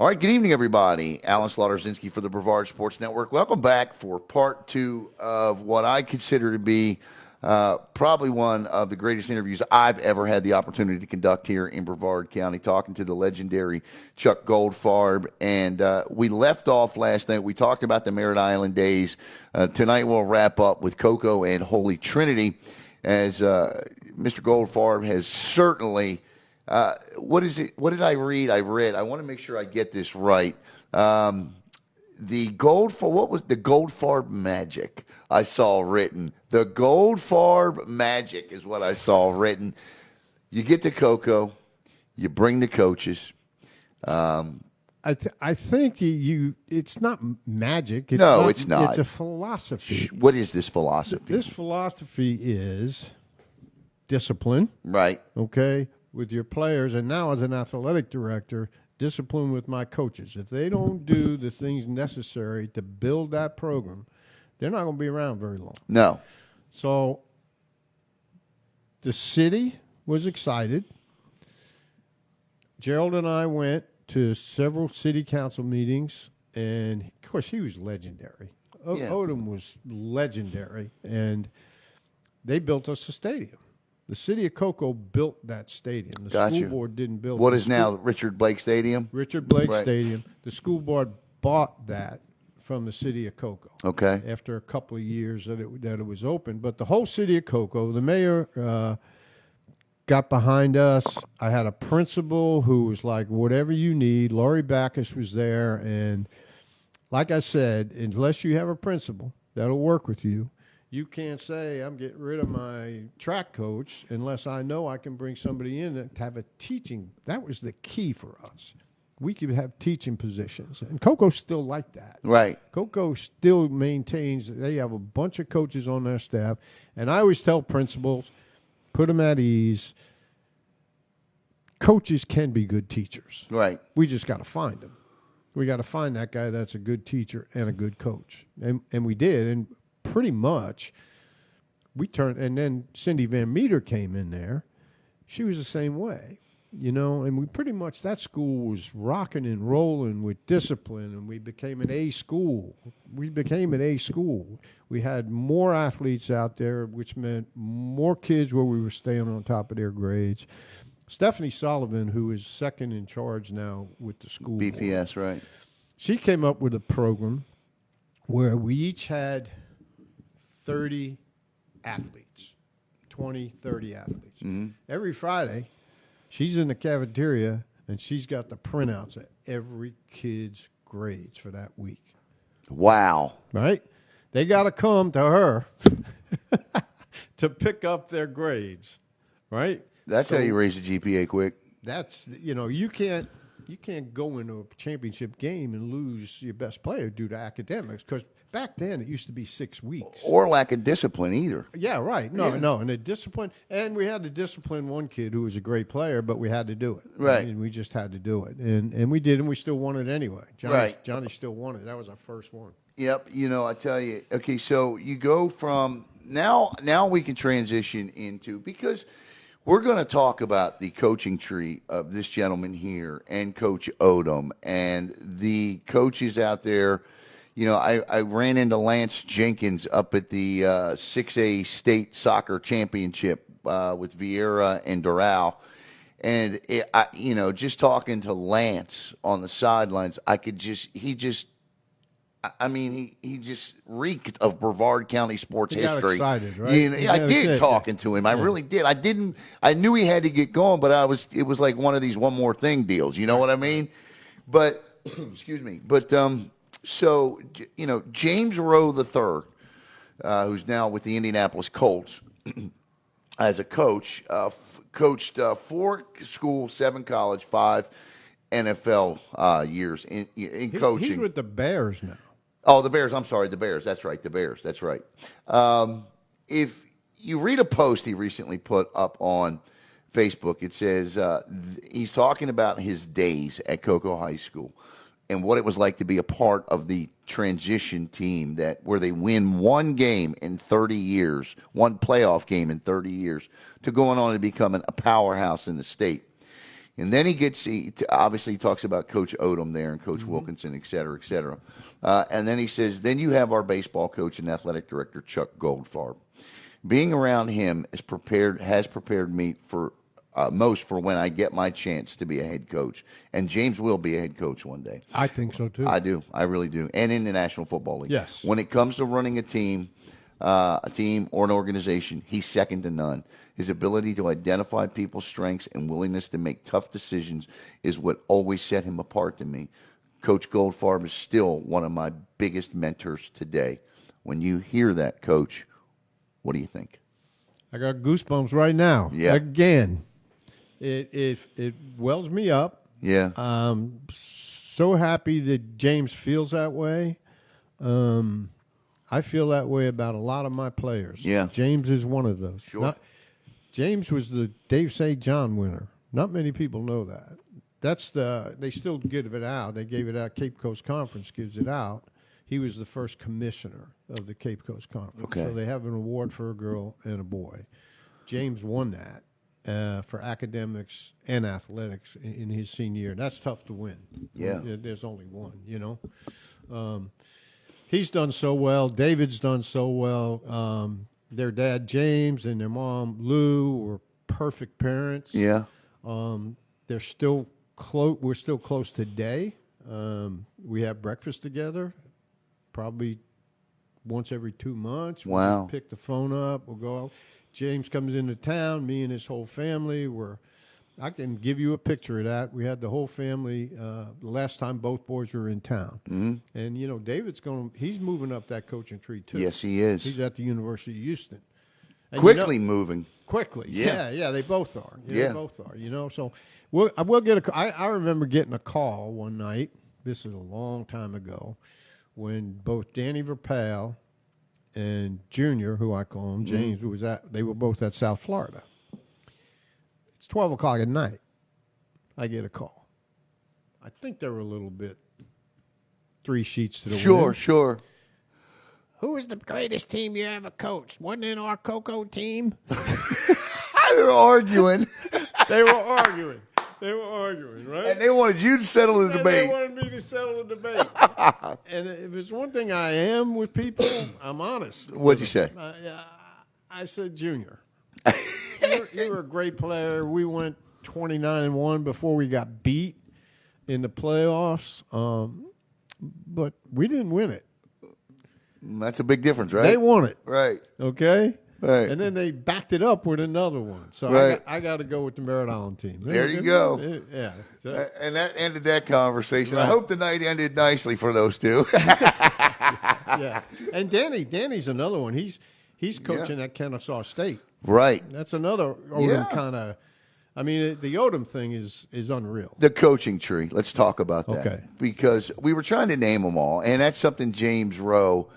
All right, good evening, everybody. Alan Slaughter-Zinski for the Brevard Sports Network. Welcome back for part two of what I consider to be probably one of the greatest interviews I've ever had the opportunity to conduct here in Brevard County, talking to the legendary Chuck Goldfarb. And we left off last night. We talked about the Merritt Island days. Tonight we'll wrap up with Cocoa and Holy Trinity, as Mr. Goldfarb has certainly what is it? What did I read? I want to make sure I get this right. What was the Goldfarb magic I saw written? The Goldfarb magic is what I saw written. You get the cocoa, you bring the coaches. I think it's not magic. It's not. It's a philosophy. What is this philosophy? This philosophy is discipline. Right. Okay. With your players, and now as an athletic director, discipline with my coaches. If they don't do the things necessary to build that program, they're not going to be around very long. No. So the city was excited. Gerald and I went to several city council meetings, and of course he was legendary. Yeah. Odom was legendary, and they built us a stadium. The city of Cocoa built that stadium. The school board didn't build it. What is now Richard Blake Stadium? Richard Blake Stadium. The school board bought that from the city of Cocoa. Okay. After a couple of years that it was open. But the whole city of Cocoa, the mayor got behind us. I had a principal who was like, whatever you need. Laurie Backus was there. And like I said, unless you have a principal that'll work with you, you can't say, I'm getting rid of my track coach unless I know I can bring somebody in to have a teaching. That was the key for us. We could have teaching positions. And Cocoa's still like that. Right. Cocoa still maintains that they have a bunch of coaches on their staff. And I always tell principals, put them at ease. Coaches can be good teachers. Right. We just got to find them. We got to find that guy that's a good teacher and a good coach. And we did. And pretty much, we turned, and then Cindy Van Meter came in there. She was the same way, and we pretty much, that school was rocking and rolling with discipline, and we became an A school. We had more athletes out there, which meant more kids where we were staying on top of their grades. Stephanie Sullivan, who is second in charge now with the school BPS, board, right. She came up with a program where we each had 30 athletes, 20, 30 athletes. Mm-hmm. Every Friday, she's in the cafeteria, and she's got the printouts of every kid's grades for that week. Wow. Right? They got to come to her to pick up their grades, right? That's how you raise the GPA quick. That's, you can't go into a championship game and lose your best player due to academics, because back then it used to be 6 weeks. Or lack of discipline either. Yeah, right. No. And the discipline, and we had to discipline one kid who was a great player, but we had to do it. Right. And we just had to do it. And we did, and we still won it anyway. Johnny still won it. That was our first one. Yep. I tell you, okay, so you go from, now we can transition into, because we're going to talk about the coaching tree of this gentleman here and Coach Odom and the coaches out there. I ran into Lance Jenkins up at the 6A state soccer championship with Vieira and Doral. And, just talking to Lance on the sidelines, he just reeked of Brevard County sports history. Got excited, right? I did talking to him. I really did. I knew he had to get going, but it was like one of these one more thing deals. You know what I mean? But, excuse me. But, so, James Rowe III, who's now with the Indianapolis Colts as a coach, coached 4 school, 7 college, 5 NFL years in coaching. He's with the Bears now. Oh, the Bears. I'm sorry, the Bears. That's right, the Bears. That's right. If you read a post he recently put up on Facebook, it says he's talking about his days at Cocoa High School and what it was like to be a part of the transition team where they win one game in 30 years, one playoff game in 30 years, to going on and becoming a powerhouse in the state. And then obviously he talks about Coach Odom there and Coach Wilkinson, et cetera, et cetera. And then he says, then you have our baseball coach and athletic director, Chuck Goldfarb. Being around him has prepared me for most for when I get my chance to be a head coach. And James will be a head coach one day. I think so too. I do. I really do. And in the National Football League. Yes. When it comes to running a team or an organization, he's second to none. His ability to identify people's strengths and willingness to make tough decisions is what always set him apart to me. Coach Goldfarb is still one of my biggest mentors today. When you hear that, Coach, what do you think? I got goosebumps right now. Yeah. Again, it wells me up. Yeah. So happy that James feels that way. I feel that way about a lot of my players. Yeah. James is one of those. Sure. James was the Dave St. John winner. Not many people know that. They still give it out. They gave it out. Cape Coast Conference gives it out. He was the first commissioner of the Cape Coast Conference. Okay. So they have an award for a girl and a boy. James won that for academics and athletics in his senior year. That's tough to win. Yeah. There's only one, He's done so well. David's done so well. Their dad, James, and their mom, Lou, were perfect parents. Yeah. They're still close. We're still close today. We have breakfast together, probably once every 2 months. Wow. We'll just pick the phone up. We'll go out. James comes into town. Me and his whole family I can give you a picture of that. We had the whole family the last time both boys were in town. Mm-hmm. And, David's he's moving up that coaching tree, too. Yes, he is. He's at the University of Houston. And Quickly moving. Quickly. Yeah. Yeah, they both are. Yeah. They both are, So we'll get I remember getting a call one night. This is a long time ago when both Danny Verpal and Junior, who I call him, James, they were both at South Florida. It's 12 o'clock at night. I get a call. I think they were a little bit 3 sheets to the wind. Sure. Who was the greatest team you ever coached? Wasn't it our Cocoa team? They were arguing. They were arguing. Right? And they wanted you to settle the debate. They wanted me to settle the debate. And if it's one thing I am with people, I'm honest. What'd you say? I said, Junior, you were a great player. We went 29-1 before we got beat in the playoffs, but we didn't win it. That's a big difference, right? They won it. Right. Okay? Right. And then they backed it up with another one. So right. I got to go with the Merritt Island team. There you go. Yeah. And that ended that conversation. Right. I hope the night ended nicely for those two. Yeah. And Danny's another one. He's coaching at Kennesaw State. Right. That's another Odom kind of. I mean, the Odom thing is unreal. The coaching tree. Let's talk about that. Okay. Because we were trying to name them all, and that's something James Rowe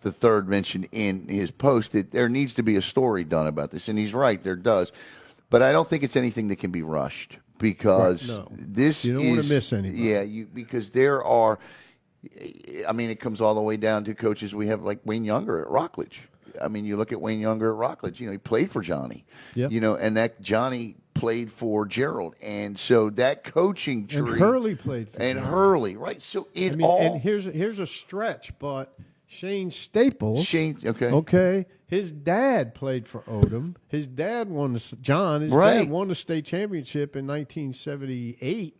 the third mentioned in his post, that there needs to be a story done about this. And he's right, there does. But I don't think it's anything that can be rushed, because this you don't want to miss anything. Yeah, because there are, I mean, it comes all the way down to coaches we have like Wayne Younger at Rockledge. I mean, you look at Wayne Younger at Rockledge, he played for Johnny. Yeah. And that Johnny played for Gerald. And so that coaching tree. And Hurley played for And Johnny. Hurley, right? So And here's a stretch, but Shane Staples. Okay. His dad played for Odom. His dad won dad won the state championship in 1978.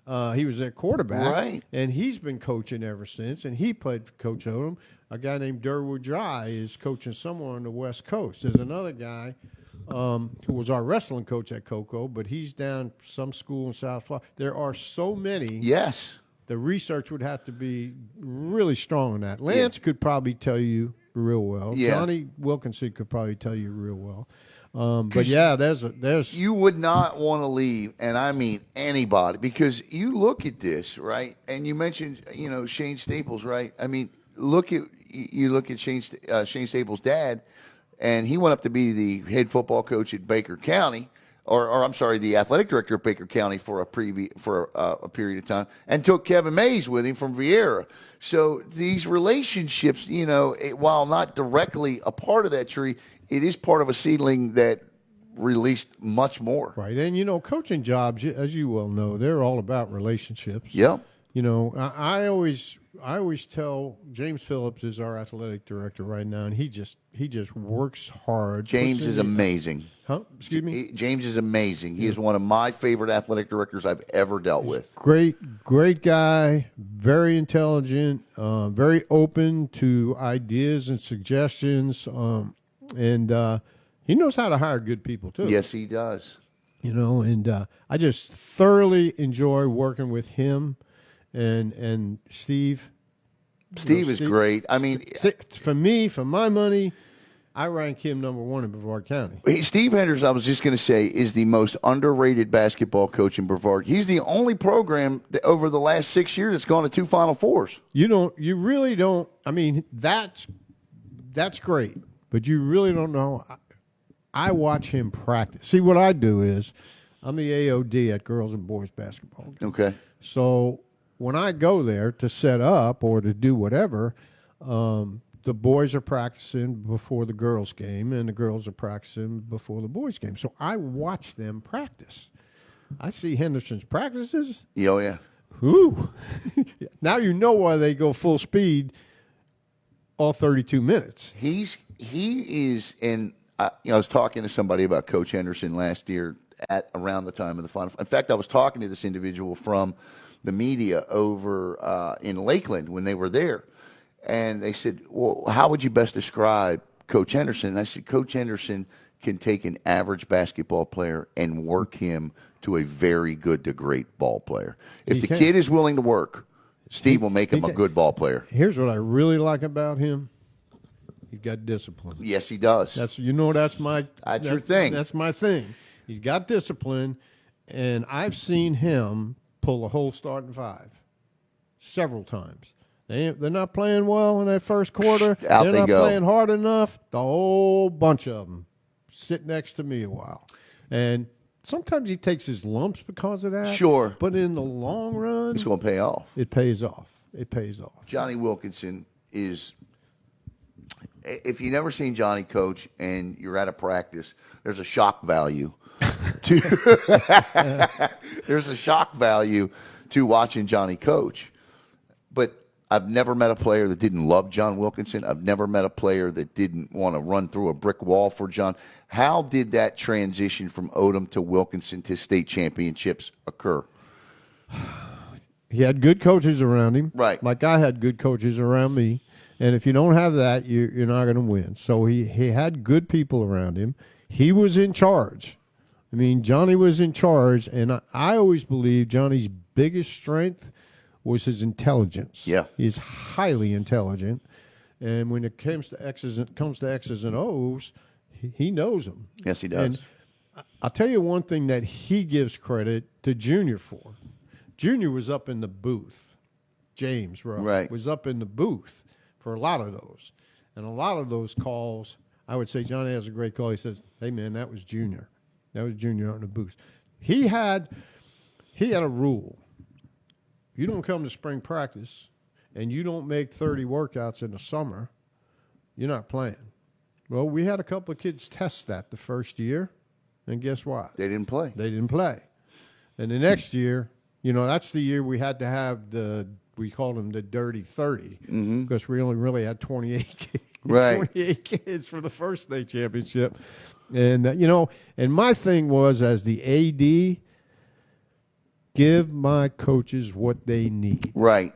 He was their quarterback. Right. And he's been coaching ever since. And he played for Coach Odom. A guy named Durwood Dry is coaching somewhere on the West Coast. There's another guy who was our wrestling coach at Cocoa, but he's down some school in South Florida. There are so many. Yes. The research would have to be really strong on that. Lance could probably tell you real well. Yeah. Johnny Wilkinson could probably tell you real well. But yeah, there's you would not want to leave, and I mean anybody, because you look at this, right? And you mentioned, Shane Staples, right? I mean, look at Shane Staples' dad, and he went up to be the head football coach at Baker County. Or I'm sorry, the athletic director of Baker County for a period of time, and took Kevin Mays with him from Vieira. So these relationships, while not directly a part of that tree, it is part of a seedling that released much more. Right. And, coaching jobs, as you well know, they're all about relationships. Yep. I always tell James Phillips is our athletic director right now, and he just works hard. James is amazing. Huh? Excuse me? James is amazing. He is one of my favorite athletic directors I've ever dealt with. Great guy, very intelligent, very open to ideas and suggestions, and he knows how to hire good people too. Yes, he does. And I just thoroughly enjoy working with him and Steve. Steve is great. I mean, for my money, I rank him number one in Brevard County. Steve Henders, I was just going to say, is the most underrated basketball coach in Brevard. He's the only program that over the last 6 years that's gone to 2 Final Fours. You really don't. I mean, that's great, but you really don't know. I watch him practice. See, what I do is I'm the AOD at girls and boys basketball. Okay. So when I go there to set up or to do whatever, the boys are practicing before the girls' game, and the girls are practicing before the boys' game. So I watch them practice. I see Henderson's practices. Oh, yeah. Ooh. Now you know why they go full speed all 32 minutes. He is in. I was talking to somebody about Coach Henderson last year at around the time of the final. In fact, I was talking to this individual from the media over in Lakeland when they were there, and they said, "Well, how would you best describe Coach Henderson?" And I said, "Coach Henderson can take an average basketball player and work him to a very good to great ball player. If the kid is willing to work, Steve will make him a good ball player." Here's what I really like about him. He's got discipline. Yes, he does. That's your thing. That's my thing. He's got discipline, and I've seen him pull a whole starting five several times. They're not playing well in that first quarter. They're not playing hard enough. The whole bunch of them sit next to me a while, and sometimes he takes his lumps because of that. Sure, but in the long run, it's going to pay off. It pays off. It pays off. Johnny Wilkinson is. If you've never seen Johnny coach and you're at a practice, there's a shock value there's a shock value to watching Johnny coach. But I've never met a player that didn't love John Wilkinson. I've never met a player that didn't want to run through a brick wall for John. How did that transition from Odom to Wilkinson to state championships occur? He had good coaches around him. Right. Like I had good coaches around me. And if you don't have that, you're not going to win. So he had good people around him. He was in charge. I mean, Johnny was in charge, and I always believe Johnny's biggest strength was his intelligence. Yeah. He's highly intelligent. And when it comes to X's and O's, he knows them. Yes, he does. And I'll tell you one thing that he gives credit to Junior for. Junior was up in the booth. James was up in the booth for a lot of those. And a lot of those calls, I would say Johnny has a great call. He says, "Hey, man, that was Junior. That was Junior out in the booth." He had a rule. You don't come to spring practice and you don't make 30 workouts in the summer, you're not playing. Well, we had a couple of kids test that the first year, and guess what? They didn't play. And the next year, that's the year we had to have we called them the dirty 30 because we only really had 28 kids. Right. 28 kids for the first state championship. And, and my thing was, as the AD, give my coaches what they need. Right.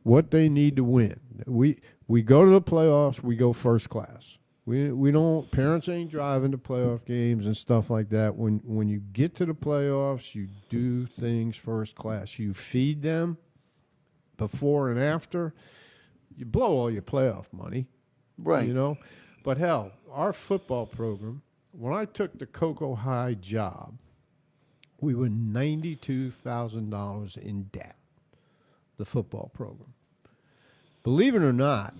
What they need to win. We go to the playoffs, we go first class. We don't, parents ain't driving to playoff games and stuff like that. When you get to the playoffs, you do things first class. You feed them before and after. You blow all your playoff money. Right. But hell, our football program, when I took the Cocoa High job, we were $92,000 in debt, the football program. Believe it or not,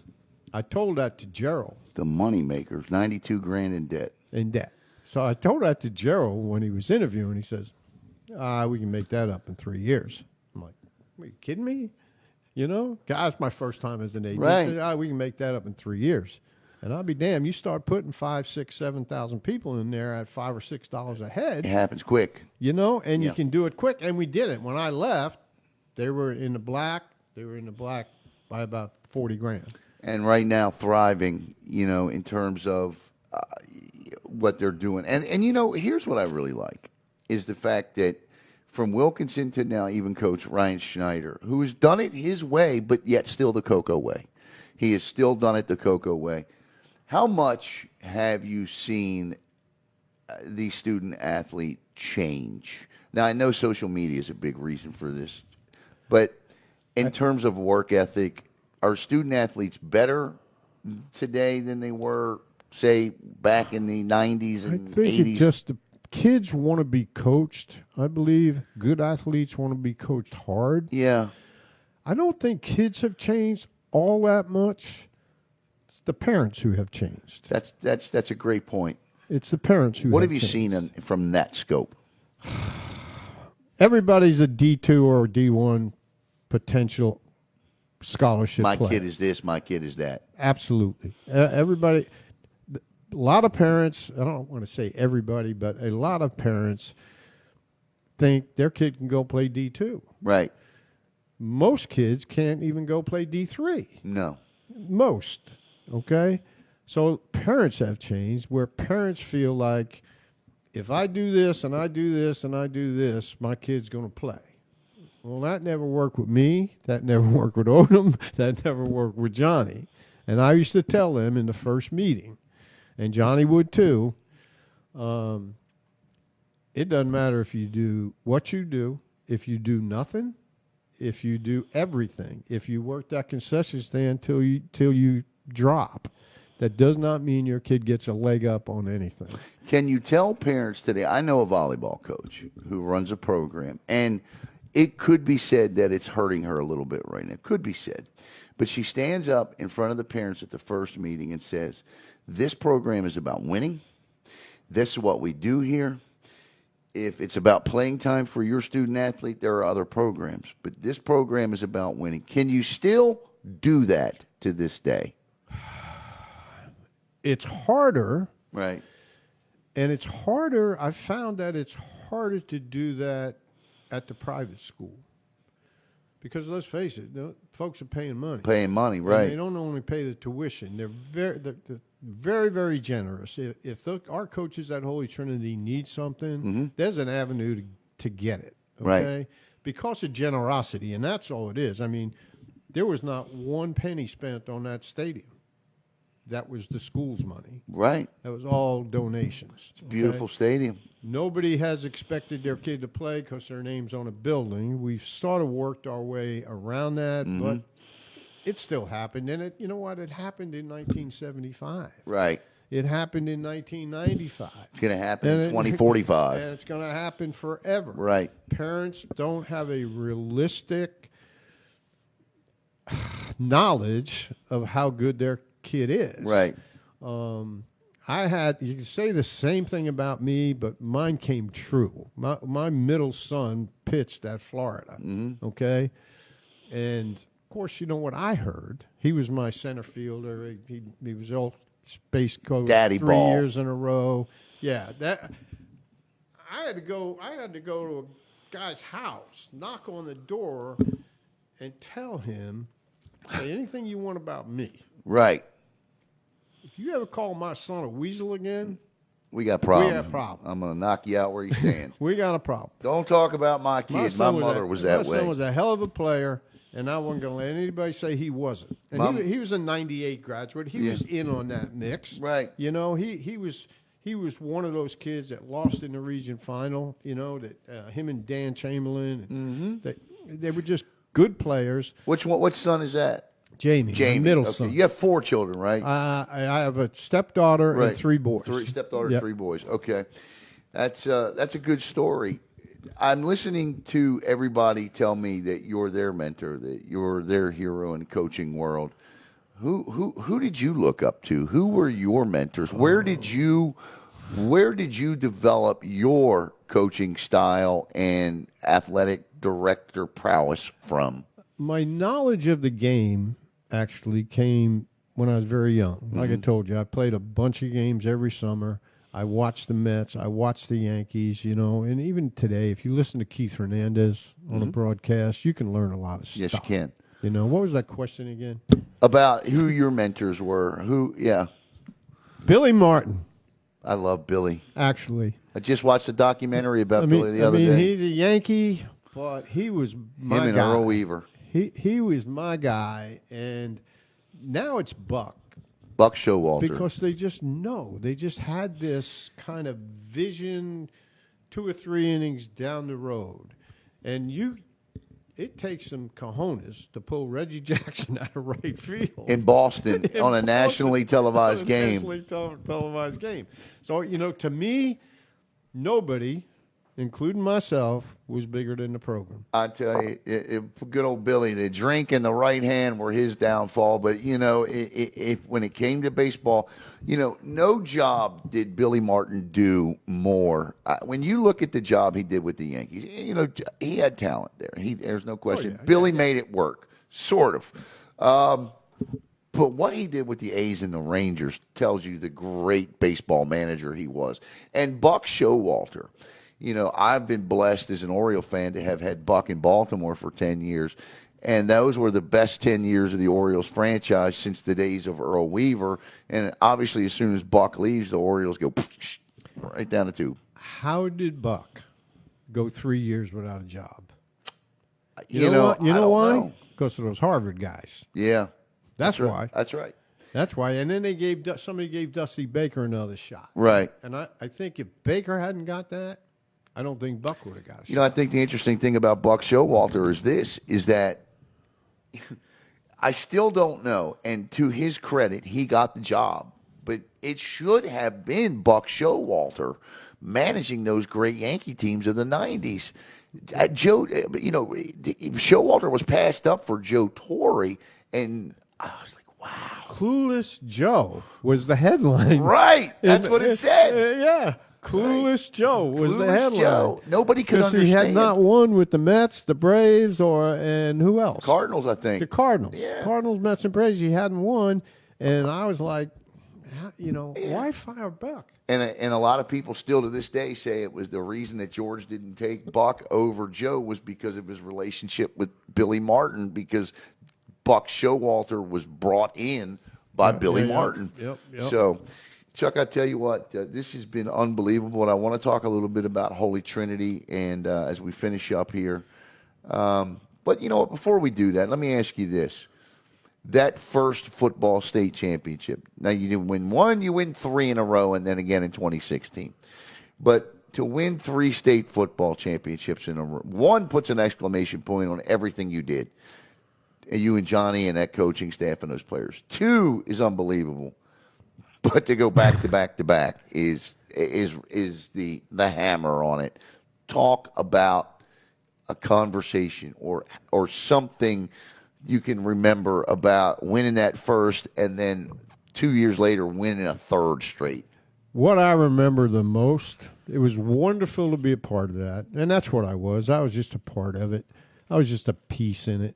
I told that to Gerald. The money makers, $92,000 in debt. So I told that to Gerald when he was interviewing. He says, we can make that up in 3 years. I'm like, are you kidding me? That's my first time as an AD. Right. He said, we can make that up in 3 years. And I'll be damned, you start putting 5, 6, 7,000 people in there at $5 or $6 a It head, happens quick. and you Yeah. can do it quick. And we did it. When I left, they were in the black. They were in the black by about 40 grand. And right now thriving, in terms of what they're doing. And here's what I really like is the fact that from Wilkinson to now even Coach Ryan Schneider, who has done it his way, but yet still the Cocoa way. He has still done it the Cocoa way. How much have you seen the student athlete change? Now, I know social media is a big reason for this, but in terms of work ethic, are student athletes better today than they were, say, back in the 90s I and think 80s? it just the kids want to be coached. I believe good athletes want to be coached hard. Yeah. I don't think kids have changed all that much. It's the parents who have changed. That's a great point. It's the parents who What have have you changed. seen from that scope? Everybody's a D2 or D1 potential scholarship My player. kid is this, my kid is that. Absolutely. Everybody, a lot of parents, I don't want to say everybody, but a lot of parents think their kid can go play D2. Right. Most kids can't even go play D3. No. Most. Okay? So parents have changed where parents feel like if I do this and I do this and I do this, my kid's going to play. Well, that never worked with me. That never worked with Odom. That never worked with Johnny. And I used to tell them in the first meeting, and Johnny would too, it doesn't matter if you do what you do, if you do nothing, if you do everything, if you work that concession stand till you drop. That does not mean your kid gets a leg up on anything. Can you tell parents today? I know a volleyball coach who runs a program, and it could be said that it's hurting her a little bit right now. It could be said. But she stands up in front of the parents at the first meeting and says, this program is about winning. This is what we do here. If it's about playing time for your student athlete, there are other programs. But this program is about winning. Can you still do that to this day? It's harder. Right. And it's harder. I found that it's harder to do that at the private school. Because let's face it, folks are paying money. Paying money, right. And they don't only pay the tuition. They're very, very generous. If our coaches at Holy Trinity need something, there's an avenue to get it. Okay? Right. Because of generosity, and that's all it is. I mean, there was not one penny spent on that stadium. That was the school's money. Right. That was all donations. It's a beautiful stadium. Nobody has expected their kid to play because their name's on a building. We've sort of worked our way around that, but it still happened. And you know what? It happened in 1975. Right. It happened in 1995. It's going to happen in 2045. And it's going to happen forever. Right. Parents don't have a realistic knowledge of how good their kid is. Right. You can say the same thing about me, but mine came true. My middle son pitched at Florida, okay? And, of course, you know what I heard? He was my center fielder. He was all space coach Daddy 3 ball. years in a row. Yeah, I had to go to a guy's house, knock on the door, and tell him, say anything you want about me. Right. If you ever call my son a weasel again, We got problems. We have problems. I'm going to knock you out where you stand. we got a problem. Don't talk about my kid. My mother was that My way. son was a hell of a player, and I wasn't going to let anybody say he wasn't. And he was a 98 graduate. He was in on that mix. Right. You know, he was one of those kids that lost in the region final, you know, that him and Dan Chamberlain, they were just good players. Which son is that? Jamie, my middle okay. son. You have 4 children, right? I have a stepdaughter and 3 boys. 3 stepdaughters, Yep. 3 boys. Okay. That's a good story. I'm listening to everybody tell me that you're their mentor, that you're their hero in the coaching world. Who did you look up to? Who were your mentors? Where did you develop your coaching style and athletic director prowess from? My knowledge of the game actually came when I was very young. Like I told you, I played a bunch of games every summer. I watched the Mets. I watched the Yankees, and even today, if you listen to Keith Hernandez on a broadcast, you can learn a lot of stuff. Yes, you can. What was that question again? About who your mentors were. Billy Martin, I love Billy. actually. I just watched a documentary about Billy the other day. He's a Yankee, but he was my Him and guy. Earl Weaver. He was my guy, and now it's Buck. Buck Showalter. Because they just know. They just had this kind of vision 2 or 3 innings down the road. And it takes some cojones to pull Reggie Jackson out of right field. In Boston on a nationally televised game. Nationally televised game. So, to me, nobody, including myself, was bigger than the program. I tell you, good old Billy, the drink in the right hand were his downfall. But, if when it came to baseball, no job did Billy Martin do more. When you look at the job he did with the Yankees, he had talent there. There's no question. Billy made it work, sort of. But what he did with the A's and the Rangers tells you the great baseball manager he was. And Buck Showalter. I've been blessed as an Oriole fan to have had Buck in Baltimore for 10 years. And those were the best 10 years of the Orioles franchise since the days of Earl Weaver. And obviously, as soon as Buck leaves, the Orioles go right down the tube. How did Buck go 3 years without a job? You know why? Because of those Harvard guys. Yeah. That's why. That's right. That's why. And then somebody gave Dusty Baker another shot. Right. And I think if Baker hadn't got that, I don't think Buck would have got a shot. I think the interesting thing about Buck Showalter is that I still don't know, and to his credit, he got the job, but it should have been Buck Showalter managing those great Yankee teams of the 90s. Showalter was passed up for Joe Torre, and I was like, wow. Clueless Joe was the headline. Right. That's what it said. Yeah. Clueless Joe was the Clueless headline. Joe. Nobody could understand. He had not won with the Mets, the Braves, and who else? Cardinals, I think. The Cardinals. Yeah. Cardinals, Mets, and Braves. He hadn't won, and I was like, why fire Buck? And a lot of people still to this day say it was the reason that George didn't take Buck over Joe was because of his relationship with Billy Martin, because Buck Showalter was brought in by Billy Martin. Yep. So, Chuck, I tell you what, this has been unbelievable, and I want to talk a little bit about Holy Trinity and as we finish up here. But you know what? Before we do that, let me ask you this. That first football state championship, now you didn't win one, you win 3 in a row, and then again in 2016. But to win 3 state football championships in a row, one puts an exclamation point on everything you did, you and Johnny and that coaching staff and those players. 2 is unbelievable. But to go back to back to back is the hammer on it. Talk about a conversation or something you can remember about winning that first and then 2 years later winning a third straight. What I remember the most, it was wonderful to be a part of that. And that's what I was. I was just a part of it. I was just a piece in it.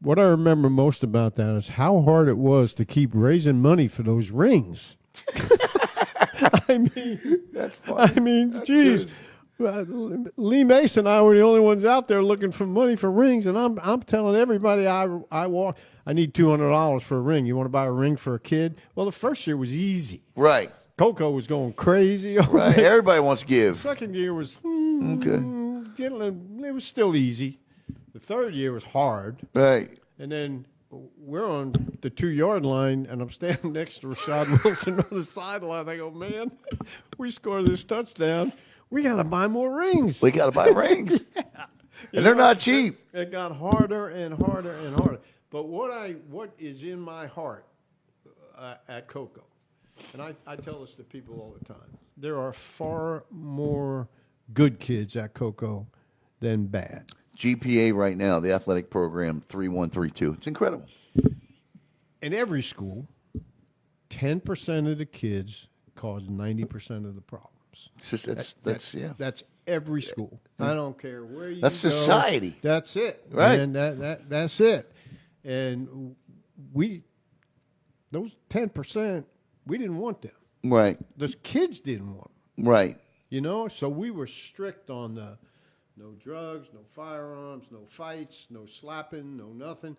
What I remember most about that is how hard it was to keep raising money for those rings. That's funny. Geez. Lee Mason and I were the only ones out there looking for money for rings, and I'm telling everybody I walk, I need $200 for a ring. You want to buy a ring for a kid? Well, the first year was easy. Right. Coco was going crazy. Right. Everybody wants to give. Second year was Okay. it was still easy. The third year was hard. Right. And then we're on the 2-yard line, and I'm standing next to Rashad Wilson on the sideline. I go, man, we scored this touchdown. We got to buy more rings. We got to buy rings. Yeah. And they're not cheap. It got harder and harder and harder. But what is in my heart at Coco, and I tell this to people all the time, there are far more good kids at Coco than bad. GPA right now, the athletic program, 3.132. It's incredible. In every school, 10% of the kids cause 90% of the problems. It's just, That's every school. I don't care where you That's go. society. That's it. Right. And that's it. And those 10%, we didn't want them. Right. Those kids didn't want them. Right. So we were strict on the no drugs, no firearms, no fights, no slapping, no nothing.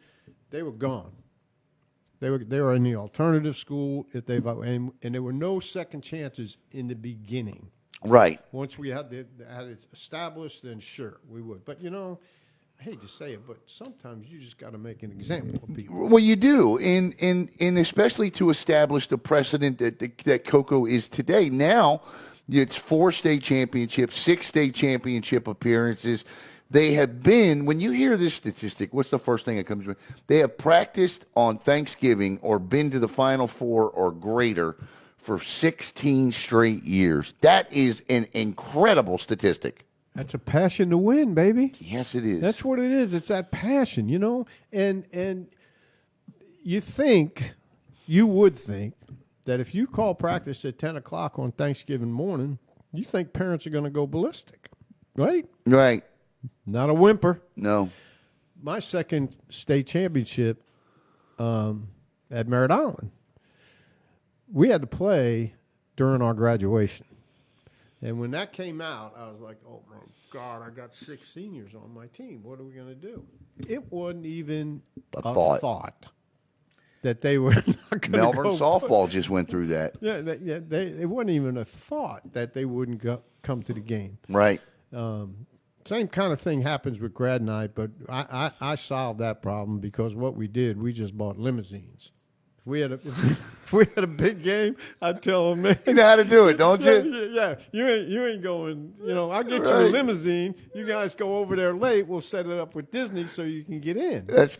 They were gone. They were in the alternative school and there were no second chances in the beginning. Right. Once we had it established, then sure we would. But I hate to say it, but sometimes you just got to make an example of people. Well, you do, and especially to establish the precedent that Cocoa is today. Now, it's 4 state championships, 6 state championship appearances. They have been, when you hear this statistic, what's the first thing that comes to mind? They have practiced on Thanksgiving or been to the Final Four or greater for 16 straight years. That is an incredible statistic. That's a passion to win, baby. Yes, it is. That's what it is. It's that passion, And you would think that if you call practice at 10 o'clock on Thanksgiving morning, you think parents are going to go ballistic, right? Right. Not a whimper. No. My second state championship at Merritt Island, we had to play during our graduation. And when that came out, I was like, oh, my God, I got 6 seniors on my team. What are we going to do? It wasn't even a thought that they were not going to go. Melbourne softball just went through that. Yeah, it wasn't even a thought that they wouldn't come to the game. Right. Same kind of thing happens with grad night, but I solved that problem because what we did, we just bought limousines. If we had a big game, I'd tell them, man. You know how to do it, don't you? Yeah, you ain't going, I'll get you a limousine. You guys go over there late. We'll set it up with Disney so you can get in. That's,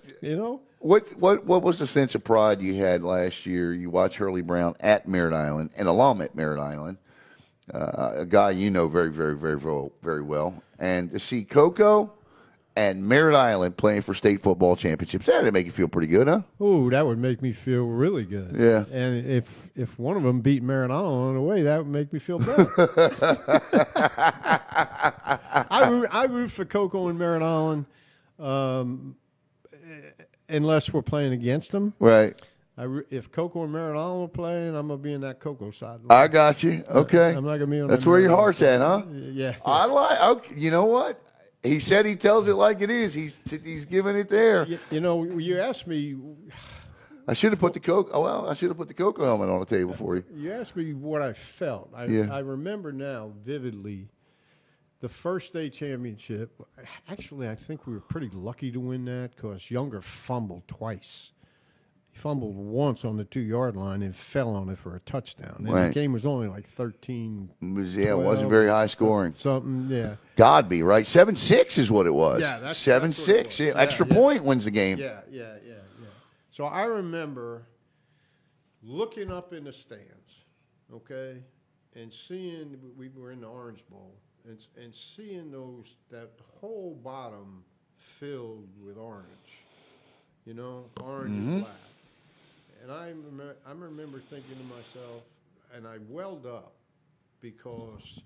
What was the sense of pride you had last year? You watched Hurley Brown at Merritt Island, an alum at Merritt Island, a guy you know very, very, very, very well. And to see Coco and Merritt Island playing for state football championships, that would make you feel pretty good, huh? Oh, that would make me feel really good. Yeah. And if one of them beat Merritt Island on the way, that would make me feel better. I root for Coco and Merritt Island unless we're playing against them. Right. If Coco and Merritt Island are playing, I'm going to be in that Coco side. I got you. Okay. I'm not going to be on That's where your heart's at, huh? Yeah. You know what? He said he tells it like it is. He's giving it there. You asked me. I should have put the Coco. Oh well, I should have put the Coco helmet on the table for you. You asked me what I felt. I remember now vividly. The first state championship. Actually, I think we were pretty lucky to win that because Younger fumbled twice. He fumbled once on the 2-yard line and fell on it for a touchdown. And the game was only like 13. It wasn't very high scoring. Something, yeah. Godby, right? 7-6 is what it was. Yeah, that's 7-6. Yeah, extra point wins the game. Yeah. So I remember looking up in the stands, okay, and seeing we were in the Orange Bowl and seeing that whole bottom filled with orange, orange and black. And I remember thinking to myself, and I welled up because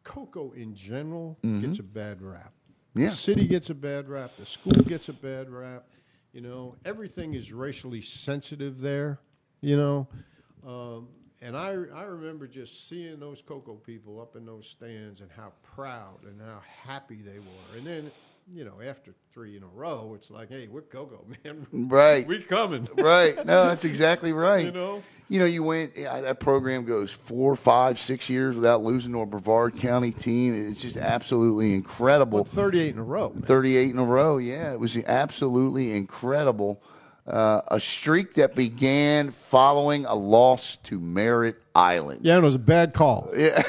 Coco in general gets a bad rap. Yeah. The city gets a bad rap. The school gets a bad rap. Everything is racially sensitive there, And I remember just seeing those Coco people up in those stands and how proud and how happy they were. And then, after 3 in a row, it's like, hey, we're Coco, man. Right. We're coming. Right. No, that's exactly right. You went, that program goes 4, 5, 6 years without losing to a Brevard County team. It's just absolutely incredible. 38 in a row. Man. 38 in a row, yeah. It was absolutely incredible. A streak that began following a loss to Merritt Island. Yeah, and it was a bad call. Yeah.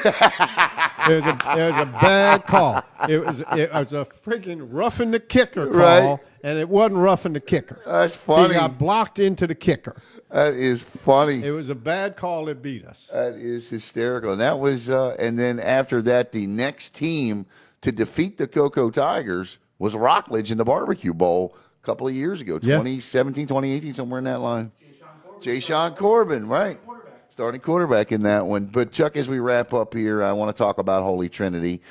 It was a bad call. It was a freaking roughing the kicker call, right. And it wasn't roughing the kicker. That's funny. He got blocked into the kicker. That is funny. It was a bad call that beat us. That is hysterical. And that was, and then after that, the next team to defeat the Coco Tigers was Rockledge in the Barbecue Bowl a couple of years ago, 2017, 2018, somewhere in that line. Jay-Sean Corbin, right. Starting quarterback in that one. But, Chuck, as we wrap up here, I want to talk about Holy Trinity.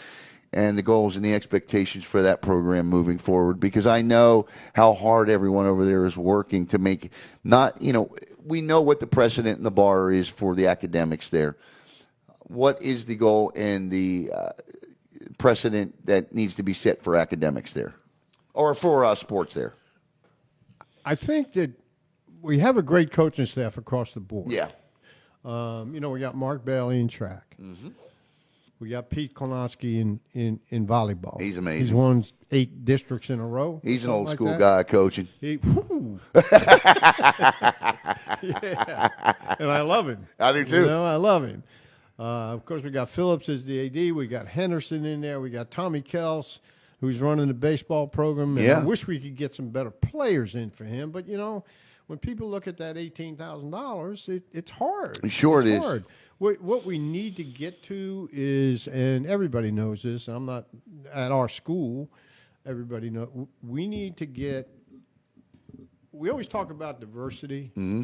and the goals and the expectations for that program moving forward, because I know how hard everyone over there is working to make we know what the precedent and the bar is for the academics there. What is the goal and the precedent that needs to be set for academics there, or for sports there? I think that we have a great coaching staff across the board. Yeah. We got Mark Bailey in track. Mm-hmm. We got Pete Klonowski in volleyball. He's amazing. He's won 8 districts in a row. He's an old school that. guy coaching. Yeah, and I love him. I do too. I love him. Of course, we got Phillips as the AD. We got Henderson in there. We got Tommy Kels, who's running the baseball program. And I wish we could get some better players in for him. But, when people look at that $18,000, it's hard. Sure, it's it hard. is. What we need to get to is, and everybody knows this, I'm not at our school, everybody knows, we need to get, we always talk about diversity. Mm-hmm.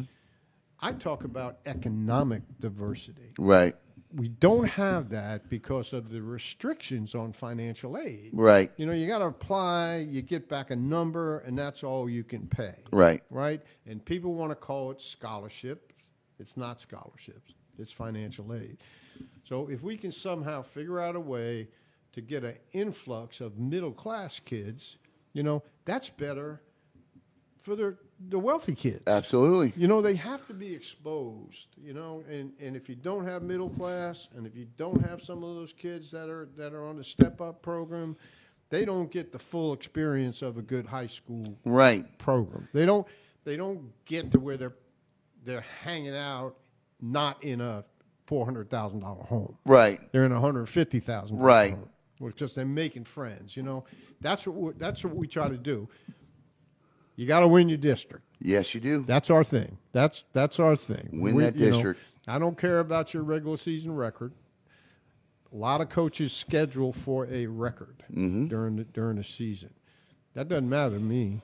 I talk about economic diversity. Right. We don't have that because of the restrictions on financial aid. Right. You got to apply, you get back a number, and that's all you can pay. Right. Right? And people want to call it scholarship. It's not scholarships. It's financial aid. So if we can somehow figure out a way to get an influx of middle-class kids, that's better for the wealthy kids. Absolutely. They have to be exposed, and if you don't have middle class, and if you don't have some of those kids that are on the step up program, they don't get the full experience of a good high school program. They don't get to where they're hanging out not in a $400,000 home. Right. They're in a $150,000 home. Because they're making friends, That's what we try to do. You got to win your district. Yes, you do. That's our thing. That's our thing. Win that district. I don't care about your regular season record. A lot of coaches schedule for a record during the season. That doesn't matter to me.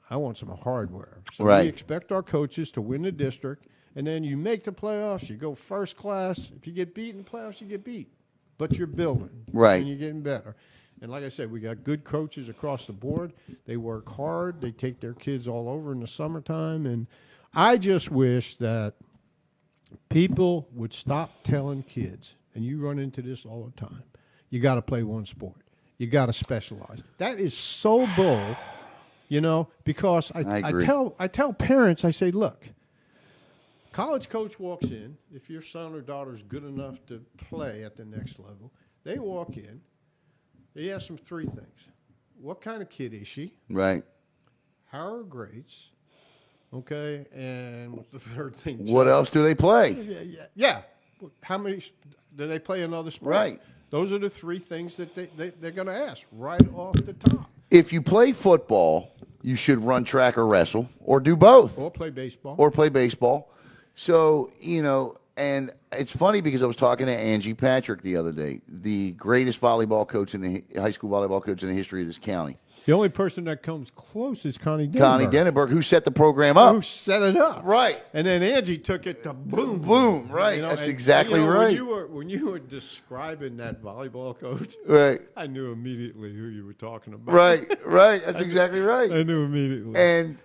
I want some hardware. So we expect our coaches to win the district, and then you make the playoffs. You go first class. If you get beat in the playoffs, you get beat. But you're building. Right. And you're getting better. And like I said, we got good coaches across the board. They work hard. They take their kids all over in the summertime. And I just wish that people would stop telling kids, and you run into this all the time, you got to play one sport. You got to specialize. That is so bull, because I tell parents, I say, look, college coach walks in. If your son or daughter is good enough to play at the next level, they walk in. They ask them 3 things. What kind of kid is she? Right. How are her grades? Okay. And what's the third thing? What else do they play? Yeah. How many do they play another sport? Right. Those are the 3 things that they're going to ask right off the top. If you play football, you should run track or wrestle or do both. Or play baseball. So, and it's funny because I was talking to Angie Patrick the other day, the greatest volleyball coach high school volleyball coach in the history of this county. The only person that comes close is Connie Denenberg. Connie Denenberg, who set the program up. Who set it up. Right. And then Angie took it to boom. Boom, right. That's exactly right. When you were describing that volleyball coach, right, I knew immediately who you were talking about. Right. That's exactly right. I knew immediately. And,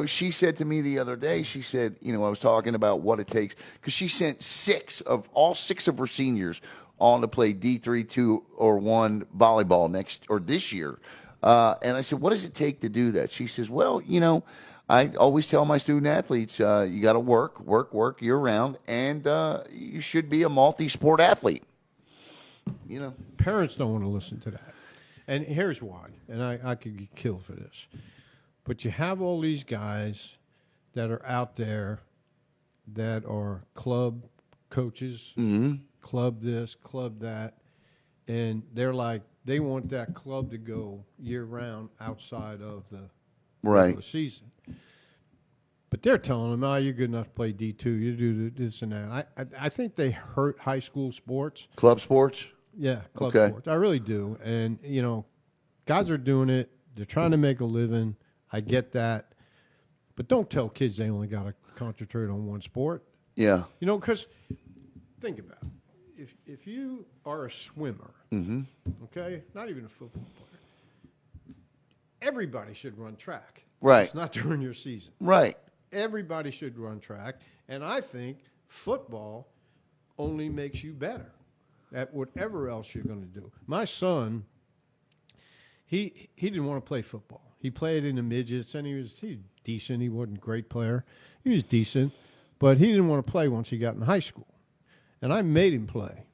she said to me the other day, she said, I was talking about what it takes, because she sent all six of her seniors on to play D3, 2, or 1 volleyball this year. And I said, what does it take to do that? She says, well, I always tell my student athletes, you got to work year round, and you should be a multi-sport athlete. Parents don't want to listen to that. And here's why, and I could get killed for this. But you have all these guys that are out there that are club coaches, club this, club that, and they're like, they want that club to go year-round outside of the regular season. But they're telling them, you're good enough to play D2. You do this and that. I think they hurt high school sports. Club sports? Yeah, club sports. I really do. And, guys are doing it. They're trying to make a living. I get that. But don't tell kids they only got to concentrate on one sport. Yeah. Because think about it. if you are a swimmer, okay, not even a football player, everybody should run track. Right. It's not during your season. Right. Everybody should run track, and I think football only makes you better at whatever else you're going to do. My son, he didn't want to play football. He played in the midgets, and he was decent. He wasn't a great player. He was decent, but he didn't want to play once he got in high school. And I made him play.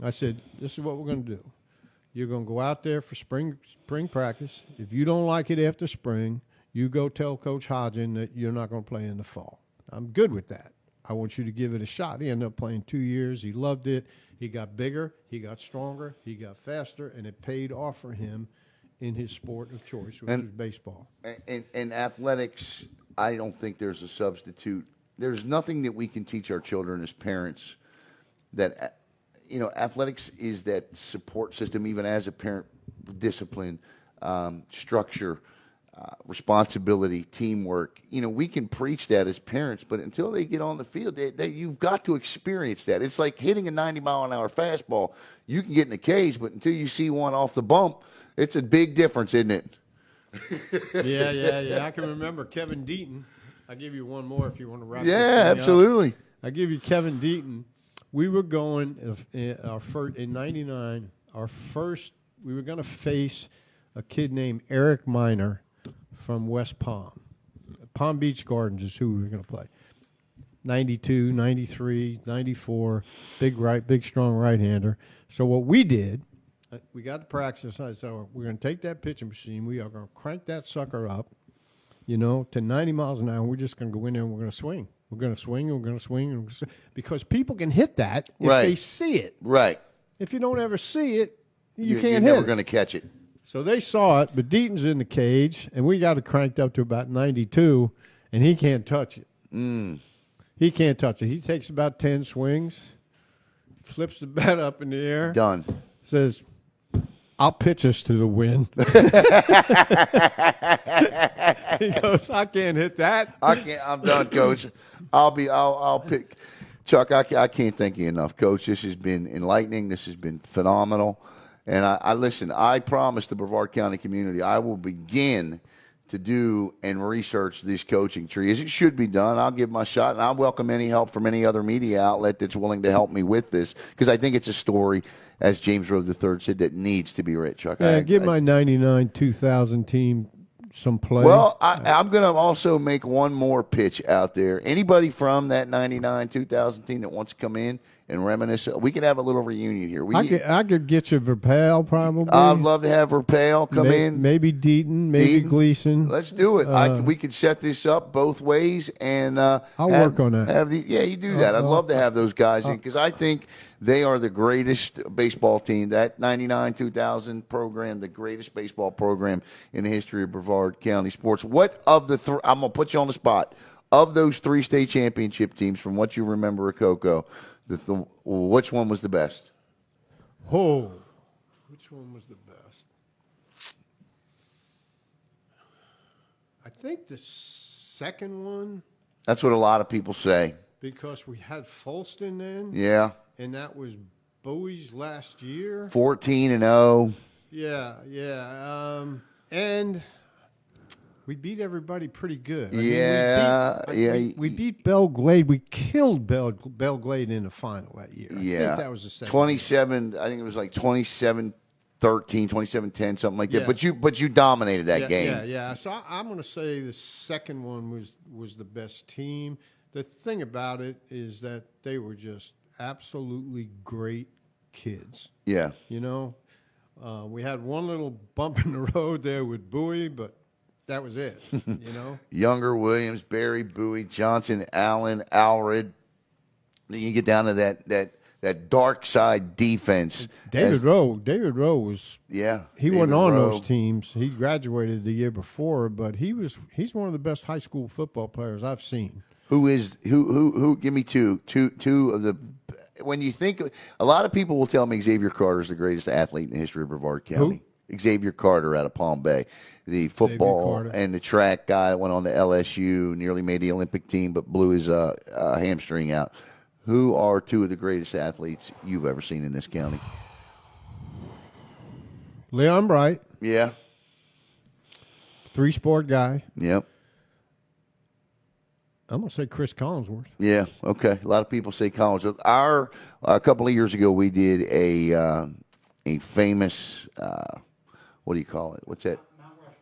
I said, this is what we're going to do. You're going to go out there for spring practice. If you don't like it after spring, you go tell Coach Hodgin that you're not going to play in the fall. I'm good with that. I want you to give it a shot. He ended up playing 2 years. He loved it. He got bigger. He got stronger. He got faster, and it paid off for him in his sport of choice, which is baseball. And athletics, I don't think there's a substitute. There's nothing that we can teach our children as parents that, athletics is that support system, even as a parent, discipline, structure, responsibility, teamwork. We can preach that as parents, but until they get on the field, you've got to experience that. It's like hitting a 90-mile-an-hour fastball. You can get in the cage, but until you see one off the bump, it's a big difference, isn't it? Yeah. I can remember Kevin Deaton. I'll give you one more if you want to wrap this thing absolutely. up. I'll give you Kevin Deaton. We were going in '99. We were going to face a kid named Eric Miner from West Palm. Palm Beach Gardens is who we were going to play. 92, 93, 94, big strong right-hander. So what we did, we got to practice. I said, we're going to take that pitching machine. We are going to crank that sucker up, to 90 miles an hour. We're just going to go in there and we're going to swing. We're going to swing and we're going to swing. Because people can hit that if they see it. Right. If you don't ever see it, you can't you're hit never it. going to catch it. So they saw it, but Deaton's in the cage, and we got it cranked up to about 92, and he can't touch it. He can't touch it. He takes about 10 swings, flips the bat up in the air. Done. Says, I'll pitch us to the wind. He goes, I can't hit that. I can't. I'm done, Coach. I'll pick. Chuck, I can't thank you enough, Coach. This has been enlightening. This has been phenomenal. And I listen, I promise the Brevard County community I will begin to do and research this coaching tree as it should be done. I'll give my shot, and I'll welcome any help from any other media outlet that's willing to help me with this, because I think it's a story, as James Rode III said, that needs to be written, Chuck. Give my 99 2000 team some play. Well, I'm going to also make one more pitch out there. Anybody from that 99 2000 team that wants to come in and reminisce, we can have a little reunion here. I could get you Verpal, probably. I'd love to have Verpal come in. Maybe Deaton, maybe Gleason. Let's do it. We could set this up both ways, and I'll work on that. You do that. I'd love to have those guys in, because I think they are the greatest baseball team. That 99 2000 program, the greatest baseball program in the history of Brevard County sports. What of the I'm going to put you on the spot. Of those 3 state championship teams, from what you remember of Coco, which one was the best? Oh, which one was the best? I think the second one. That's what a lot of people say. Because we had Folston then. Yeah. And that was Bowie's last year. 14-0. Yeah. And we beat everybody pretty good. We beat Belglade. We killed Belglade in the final that year. I think that was the second 27. I think it was like 27-13, 27-10, something like that. But you dominated that game. Yeah. So I'm going to say the second one was the best team. The thing about it is that they were just absolutely great kids. Yeah. We had one little bump in the road there with Bowie, but that was it, Younger, Williams, Barry, Bowie, Johnson, Allen, Alred. Then you get down to that dark side defense. David Rowe was he wasn't on those teams. He graduated the year before, but he's one of the best high school football players I've seen. Who give me two of the, when you think, a lot of people will tell me Xavier Carter is the greatest athlete in the history of Brevard County. Xavier Carter out of Palm Bay, the football and the track guy that went on to LSU, nearly made the Olympic team, but blew his hamstring out. who are two of the greatest athletes you've ever seen in this county? Leon Bright, Yeah. 3-sport guy. Yep. I'm going to say Chris Collinsworth. Yeah. Okay. A lot of people say college. A couple of years ago, we did a famous, what do you call it? What's that?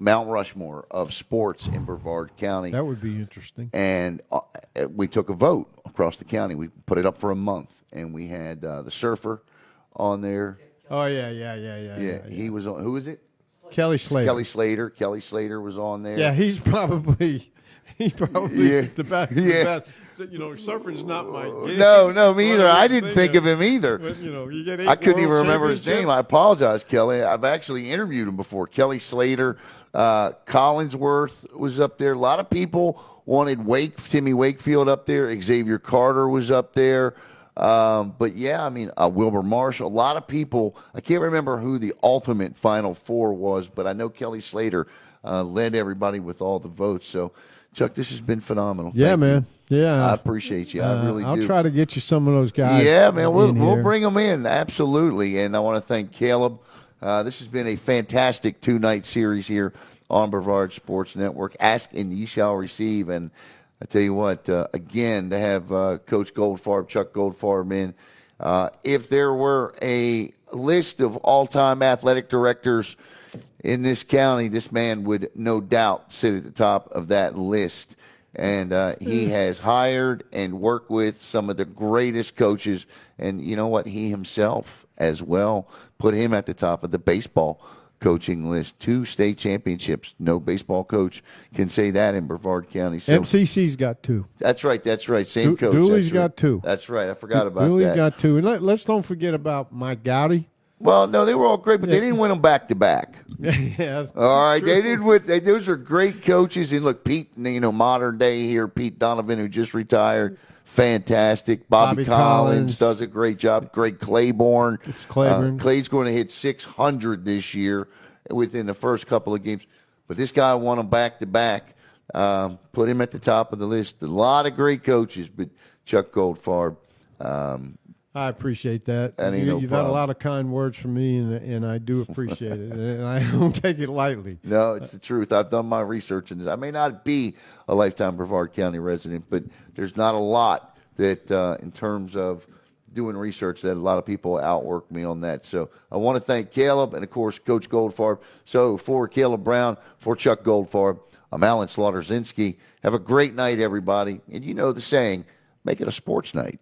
Mount Rushmore of sports in Brevard County. That would be interesting. And we took a vote across the county. We put it up for a month, and we had the surfer on there. Oh, yeah. He was on. Who was it? Kelly Slater. Kelly Slater was on there. Yeah, he's probably the best. Yeah. The best. Surfing's not my gig. No, me either. I didn't think of him either. But, you get 8 I couldn't even world remember his name. I apologize, Kelly. I've actually interviewed him before. Kelly Slater, Collinsworth was up there. A lot of people wanted Timmy Wakefield up there. Xavier Carter was up there. But yeah, Wilbur Marshall. A lot of people. I can't remember who the ultimate Final Four was, but I know Kelly Slater led everybody with all the votes. So, Chuck, this has been phenomenal. Yeah, Thank man. you. Yeah, I appreciate you. I really do. I'll try to get you some of those guys. Yeah, man, we'll here. bring them in, absolutely. And I want to thank Caleb. This has been a fantastic 2-night series here on Brevard Sports Network. Ask and ye shall receive. And I tell you what, again, to have Coach Goldfarb, Chuck Goldfarb in, if there were a list of all-time athletic directors in this county, this man would no doubt sit at the top of that list. And he has hired and worked with some of the greatest coaches. And you know what? He himself as well put him at the top of the baseball coaching list. 2 state championships. No baseball coach can say that in Brevard County. So, MCC's got 2. That's right. Same coach. Dooley's That's right. got 2. That's right. I forgot about Dooley's that. got 2. And let's don't forget about Mike Gowdy. Well, no, they were all great, but they didn't win them back to back. Yeah. All right, True. they didn't win. Those are great coaches. And look, Pete, modern day here, Pete Donovan, who just retired, fantastic. Bobby Collins does a great job. Greg Claiborne. It's Claiborne. Clay's going to hit 600 this year within the first couple of games. But this guy won them back to back. Put him at the top of the list. A lot of great coaches, but Chuck Goldfarb. I appreciate that. That ain't You've had a problem. lot of kind words from me, and I do appreciate it. And I don't take it lightly. No, it's the truth. I've done my research in this. I may not be a lifetime Brevard County resident, but there's not a lot that, in terms of doing research, that a lot of people outwork me on that. So I want to thank Caleb and, of course, Coach Goldfarb. So for Caleb Brown, for Chuck Goldfarb, I'm Alan Slaughter-Zinski. Have a great night, everybody. And you know the saying, make it a sports night.